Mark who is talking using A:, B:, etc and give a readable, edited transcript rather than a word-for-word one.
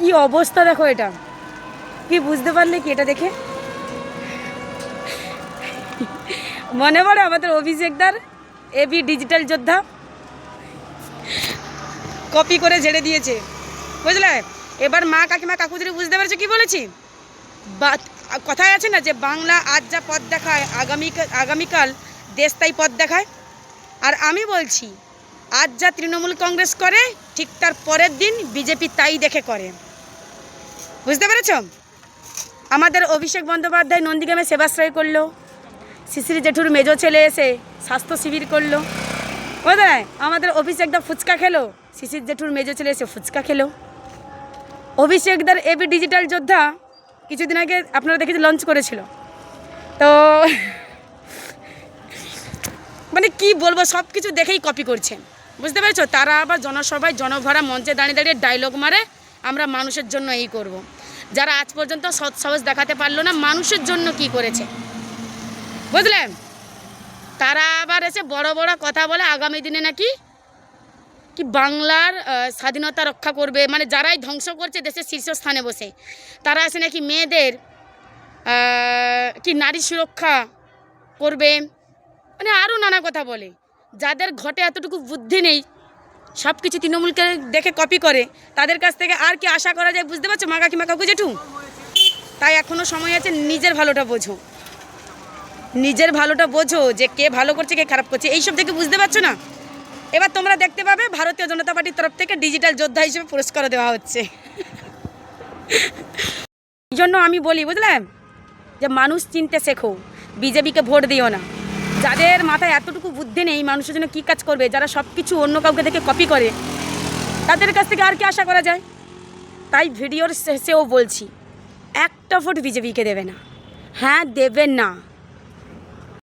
A: কি অবস্থা দেখো, এটা কি বুঝতে পারলে কি এটা দেখে? মনে পড়ে আমাদের অভিষেকদার এবি ডিজিটাল যোদ্ধা কপি করে ঝেড়ে দিয়েছে, বুঝলে? এবার মা কাকিমা কাকুদের বুঝতে পারছো কি বলেছি? কথায় আছে না যে বাংলা আজ যা পথ দেখায় আগামীকাল দেশ তাই পথ দেখায়। আর আমি বলছি আজ যা তৃণমূল কংগ্রেস করে ঠিক তার পরের দিন বিজেপি তাই দেখে করে, বুঝতে পেরেছ? আমাদের অভিষেক বন্দ্যোপাধ্যায় নন্দীগ্রামে সেবাশ্রয় করলো, শিশির জেঠুর মেজো ছেলে এসে স্বাস্থ্য শিবির করলো, বুঝলে? আমাদের অভিষেকদা ফুচকা খেলো, শিশির জেঠুর মেজো ছেলে এসে ফুচকা খেলো। অভিষেকদার এবি ডিজিটাল যোদ্ধা কিছুদিন আগে আপনারা দেখেছি লঞ্চ করেছিল, তো মানে কি বলবো, সব কিছু দেখেই কপি করছে, বুঝতে পেরেছো? তারা আবার জনসভায় জনভরা মঞ্চে দাঁড়িয়ে দাঁড়িয়ে ডায়লগ মারে, আমরা মানুষের জন্য এই করব। যারা আজ পর্যন্ত সৎ সাহস দেখাতে পারলো না মানুষের জন্য কি করেছে, বুঝলেন? তারা আবার এসে বড় বড় কথা বলে আগামী দিনে নাকি কি বাংলার স্বাধীনতা রক্ষা করবে, মানে যারাই ধ্বংস করছে দেশের শীর্ষস্থানে বসে, তারা এসে নাকি মেয়েদের কি নারী সুরক্ষা করবে, মানে আরও নানা কথা বলে। যাদের ঘটে এতটুকু বুদ্ধি নেই, সব কিছু তৃণমূলকে দেখে কপি করে, তাদের কাছ থেকে আর কি আশা করা যায়, বুঝতে পারছো মা কাকিমা কাকু জেঠু? তাই এখনও সময় আছে, নিজের ভালোটা বোঝো, নিজের ভালোটা বোঝো যে কে ভালো করছে কে খারাপ করছে, এইসব দেখে বুঝতে পারছো না? এবার তোমরা দেখতে পাবে ভারতীয় জনতা পার্টির তরফ থেকে ডিজিটাল যোদ্ধা হিসেবে পুরস্কার দেওয়া হচ্ছে। এই জন্য আমি বলি, বুঝলে, যে মানুষ চিনতে শেখো, বিজেপিকে ভোট দিও না। যাদের মাথায় এতটুকু বুদ্ধি নেই মানুষের জন্য কী কাজ করবে, যারা সব কিছু অন্য কাউকে দেখে কপি করে, তাদের কাছ থেকে আর কি আশা করা যায়? তাই ভিডিওর শেষেও বলছি, একটা ভোট বিজেপিকে দেবে না, হ্যাঁ দেবে না।